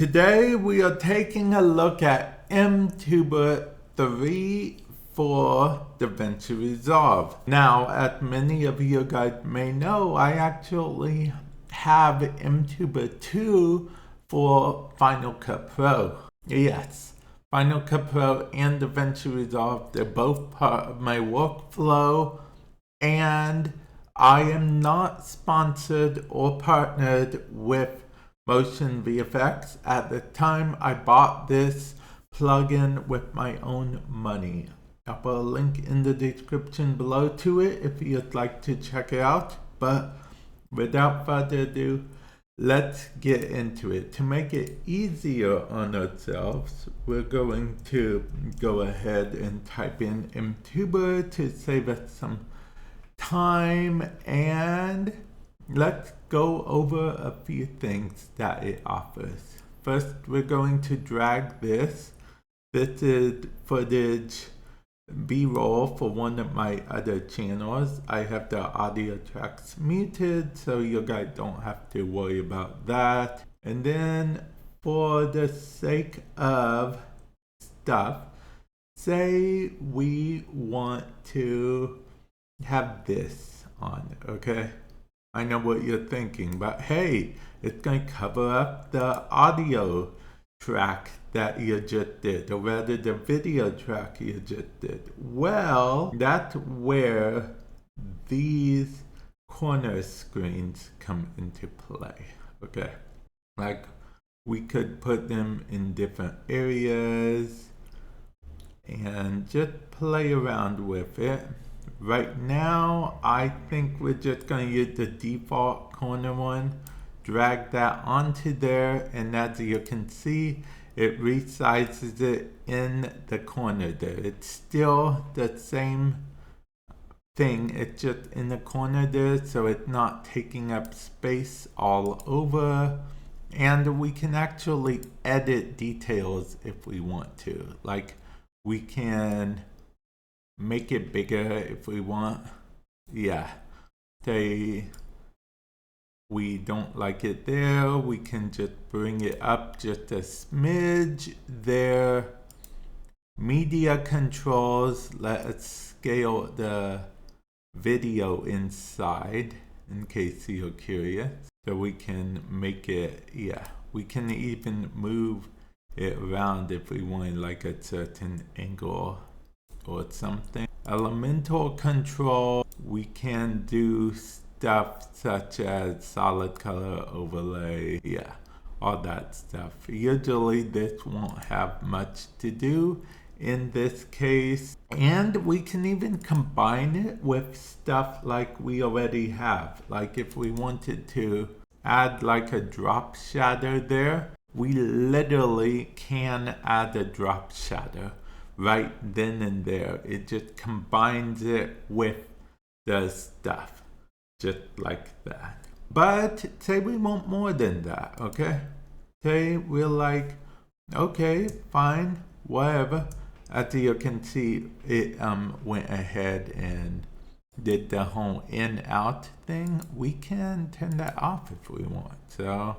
Today we are taking a look at mTuber 3 for DaVinci Resolve. Now, as many of you guys may know, I actually have mTuber 2 for Final Cut Pro. Yes, Final Cut Pro and DaVinci Resolve, they're both part of my workflow, and I am not sponsored or partnered with Motion VFX. At the time I bought this plugin with my own money. I'll put a link in the description below to it if you'd like to check it out. But without further ado, let's get into it. To make it easier on ourselves, we're going to go ahead and type in mTuber to save us some time, and let's go over a few things that it offers. First, we're going to drag this. This is footage B-roll for one of my other channels. I have the audio tracks muted, so you guys don't have to worry about that. And then, for the sake of stuff, say we want to have this on, okay? I know what you're thinking, but hey, it's going to cover up the audio track that you just did, or rather the video track you just did. Well, that's where these corner screens come into play, okay? Like, we could put them in different areas and just play around with it. Right now, I think we're just going to use the default corner one, drag that onto there, and as you can see, it resizes it in the corner there. It's still the same thing, it's just in the corner there, so it's not taking up space all over. And we can actually edit details if we want to. Like, we can make it bigger if we want. Yeah, say we don't like it there, we can just bring it up just a smidge there. Media controls, let's scale the video inside in case you're curious. So we can make it, yeah, we can even move it around if we want, like a certain angle or something. Elemental control, we can do stuff such as solid color overlay, yeah, all that stuff. Usually this won't have much to do in this case, and we can even combine it with stuff like we already have. Like if we wanted to add like a drop shadow there, we literally can add a drop shadow right then and there. It just combines it with the stuff, just like that. But say we want more than that, okay? Say we're like, okay, fine, whatever. As you can see, it went ahead and did the whole in-out thing. We can turn that off if we want. So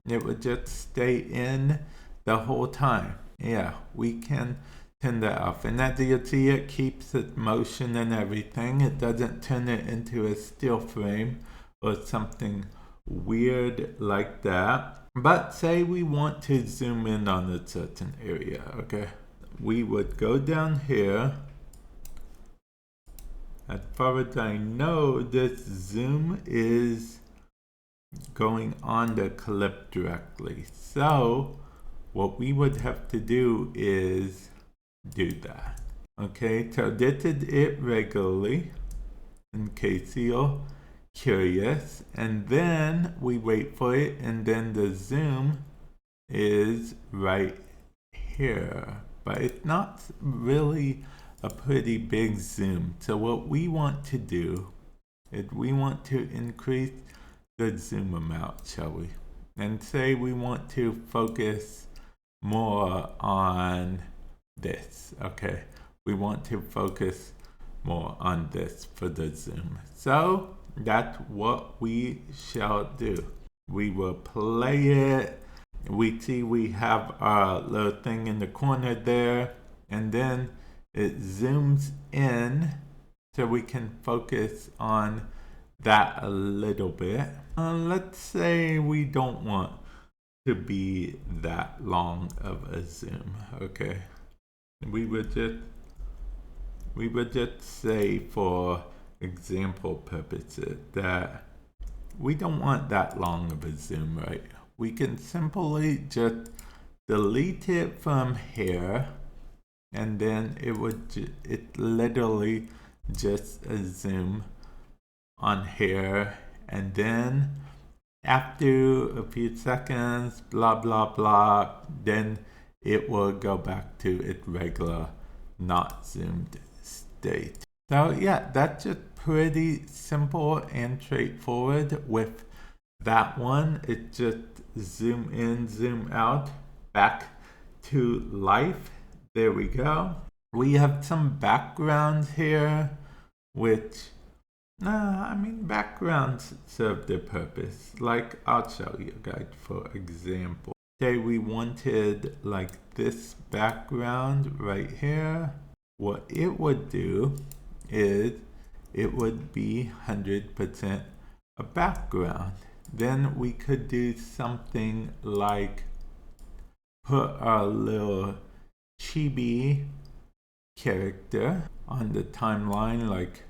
it would just stay in the whole time. Yeah, we can turn that off, and as you see, it keeps its motion and everything. It doesn't turn it into a still frame or something weird like that. But say we want to zoom in on a certain area, okay? We would go down here. As far as I know, this zoom is going on the clip directly. So what we would have to do is do that. Okay, so this is it regularly, in case you're curious, and then we wait for it, and then the zoom is right here, but it's not really a pretty big zoom. So what we want to do is we want to increase the zoom amount, shall we? And say we want to focus more on this, okay? We want to focus more on this for the zoom. So that's what we shall do. We will play it we see we have our little thing in the corner there, and then it zooms in so we can focus on that a little bit. Let's say we don't want to be that long of a zoom. Okay, we would just say, for example purposes, that we don't want that long of a zoom, right? We can simply just delete it from here, and then it literally just a zoom on here, and then after a few seconds, blah blah blah, then it will go back to its regular not zoomed state. So yeah, that's just pretty simple and straightforward with that one. It just zoom in, zoom out, back to life. There we go. We have some backgrounds here, which backgrounds serve their purpose. Like, I'll show you guys, for example. Say we wanted like this background right here. What it would do is it would be 100% a background. Then we could do something like put our little chibi character on the timeline, like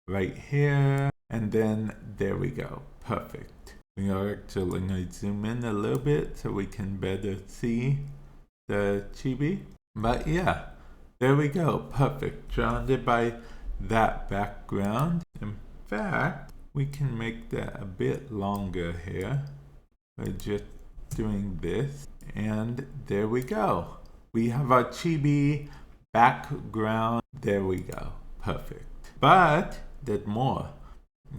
right here, and then there we go. Perfect. We are actually going to zoom in a little bit so we can better see the chibi. But yeah, there we go. Perfect. Surrounded by that background. In fact, we can make that a bit longer here by just doing this. And there we go. We have our chibi background. There we go. Perfect. But there's more.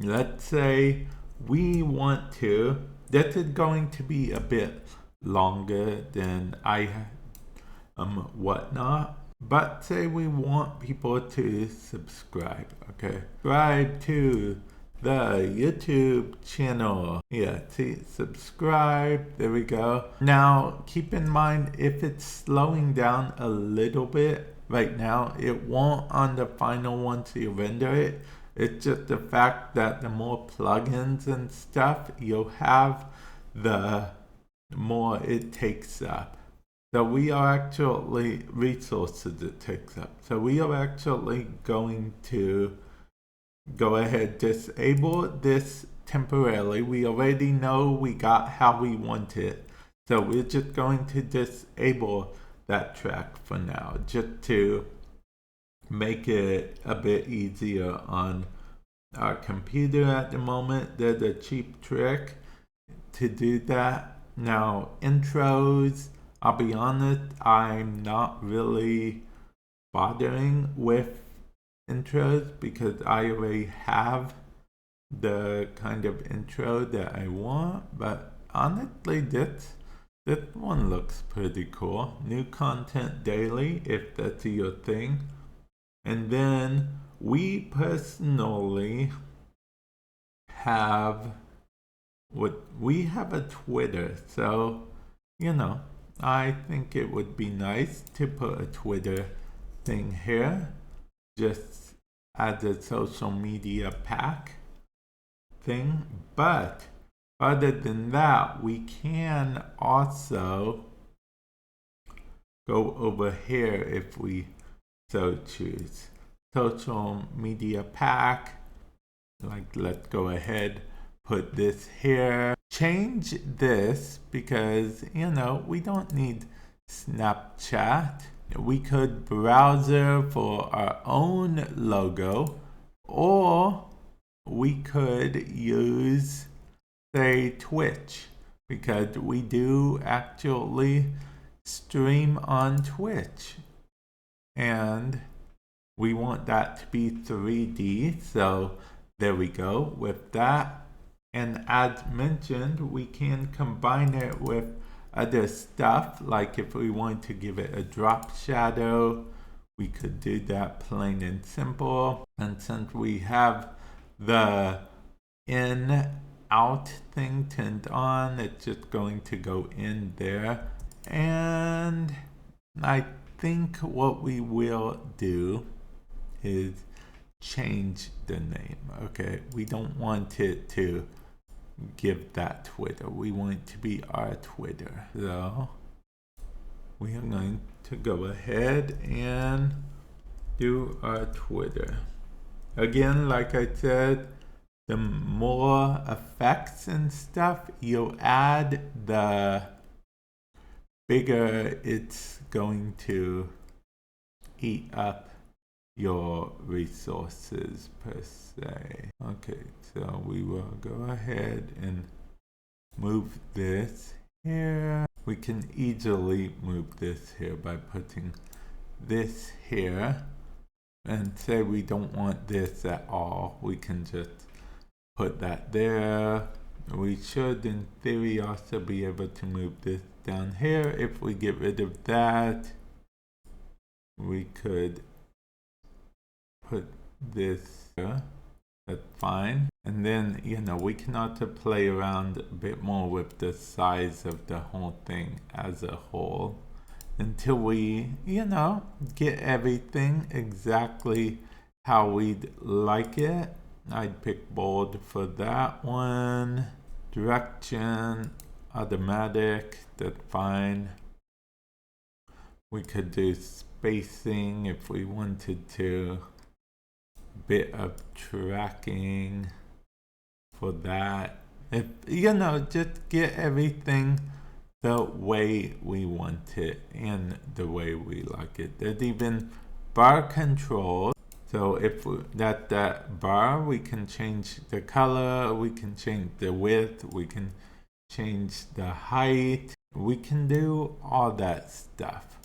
Let's say we want to, this is going to be a bit longer than whatnot, but say we want people to subscribe. Okay, subscribe to the YouTube channel. Yeah, see, subscribe. There we go. Now keep in mind, if it's slowing down a little bit right now, it won't on the final once you render it. It's just the fact that the more plugins and stuff you'll have, the more it takes up. So we are actually, resources it takes up. So we are actually going to go ahead, disable this temporarily. We already know we got how we want it. So we're just going to disable that track for now, just to make it a bit easier on our computer at the moment. There's a cheap trick to do that. Now, intros, I'll be honest, I'm not really bothering with intros because I already have the kind of intro that I want. But honestly, this one looks pretty cool. New content daily, if that's your thing. And then we personally have we have a Twitter. So, I think it would be nice to put a Twitter thing here, just as a social media pack thing. But other than that, we can also go over here if we so choose. Social media pack. Like, let's go ahead, put this here. Change this because, we don't need Snapchat. We could browser for our own logo, or we could use, say, Twitch, because we do actually stream on Twitch. And we want that to be 3D, so there we go with that. And as mentioned, we can combine it with other stuff, like if we want to give it a drop shadow, we could do that plain and simple. And since we have the in out thing turned on. It's just going to go in there. And I think what we will do is change the name. Okay, we don't want it to give that Twitter. We want it to be our Twitter. So we are going to go ahead and do our Twitter. Again, like I said, the more effects and stuff you add, the bigger it's going to eat up your resources per se. Okay, so we will go ahead and move this here. We can easily move this here by putting this here. And say we don't want this at all, we can just put that there. We should, in theory, also be able to move this down here. If we get rid of that, we could put this here. That's fine. And then, you know, we can also play around a bit more with the size of the whole thing as a whole, until we, you know, get everything exactly how we'd like it. I'd pick bold for that one. Direction, automatic, that's fine. We could do spacing if we wanted to. Bit of tracking for that. If, you know, just get everything the way we want it and the way we like it. There's even bar control. So if that bar, we can change the color, we can change the width, we can change the height. We can do all that stuff.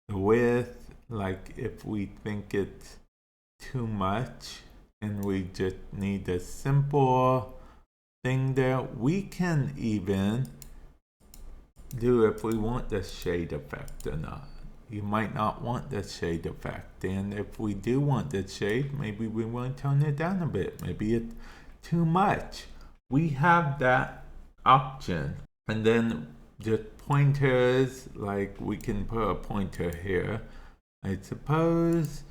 The width, like if we think it's too much and we just need a simple thing there, we can even do if we want the shade effect or not. You might not want the shade effect, and if we do want the shade, maybe we want to tone it down a bit. Maybe it's too much. We have that option. And then just pointers, like we can put a pointer here. I suppose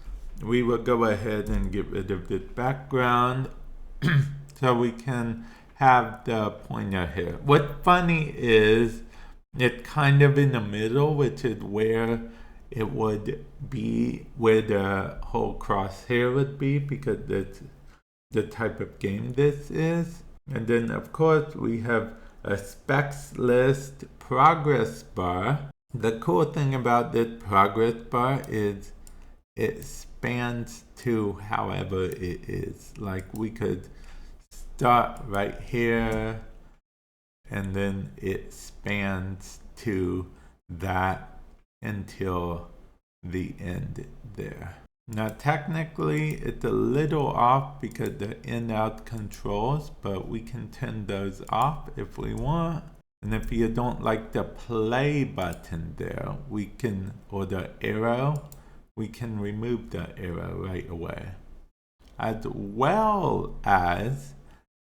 we will go ahead and get rid of this background so we can have the pointer here. What's funny is it's kind of in the middle, which is where it would be, where the whole crosshair would be, because that's the type of game this is. And then of course we have a specs list progress bar. The cool thing about this progress bar is it spans to however it is. Like we could start right here and then it spans to that until the end there. Now technically it's a little off because the in-out controls, but we can turn those off if we want. And if you don't like the play button there, we can, or the arrow, we can remove the arrow right away. As well as,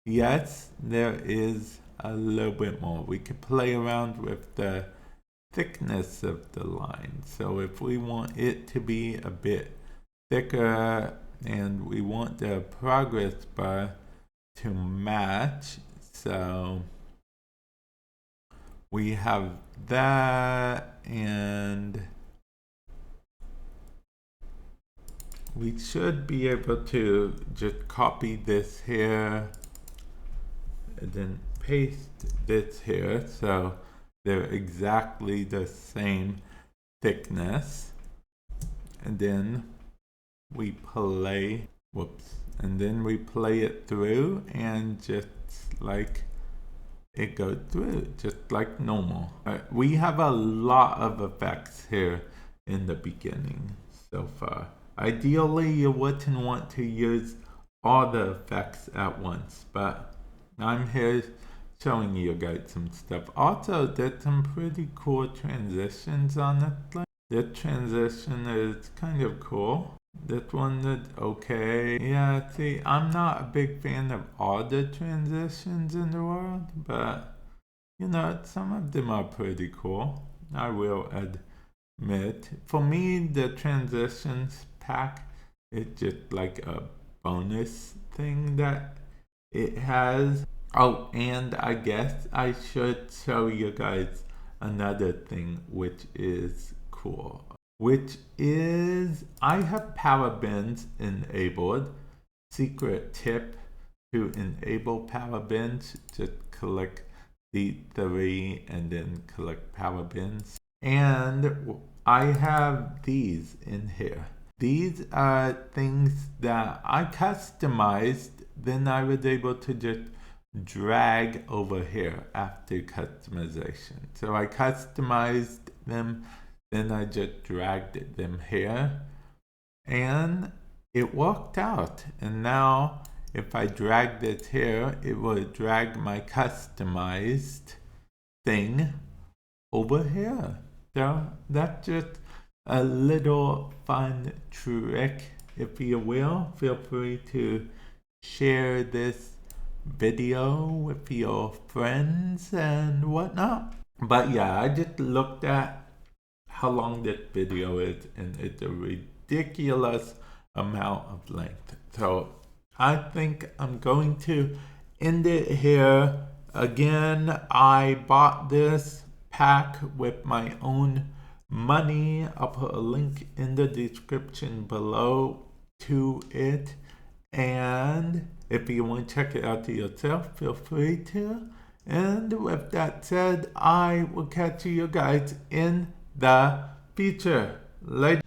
yes, there is a little bit more. We could play around with the thickness of the line. So if we want it to be a bit thicker and we want the progress bar to match, so we have that, and we should be able to just copy this here and then paste this here, so they're exactly the same thickness. And then we play, and then we play it through, and just like it goes through, just like normal. We have a lot of effects here in the beginning so far. Ideally, you wouldn't want to use all the effects at once, but I'm here showing you guys some stuff. Also, there's some pretty cool transitions on it. The transition is kind of cool. This one is okay. Yeah, see, I'm not a big fan of all the transitions in the world, but you know, some of them are pretty cool. I will admit. For me, the transitions pack is just like a bonus thing that it has. Oh, and I guess I should show you guys another thing which is cool. Which is I have power bins enabled. Secret tip to enable power bins, just click the three and then click power bins. And I have these in here. These are things that I customized, then I was able to just drag over here after customization. So I customized them, then I just dragged them here, and it worked out. And now if I drag this here, it will drag my customized thing over here. So that's just a little fun trick, if you will. Feel free to share this video with your friends and whatnot. But yeah, I just looked at how long this video is, and it's a ridiculous amount of length. So I think I'm going to end it here. Again, I bought this pack with my own money. I'll put a link in the description below to it. And if you want to check it out to yourself, feel free to. And with that said, I will catch you guys in the future. Later.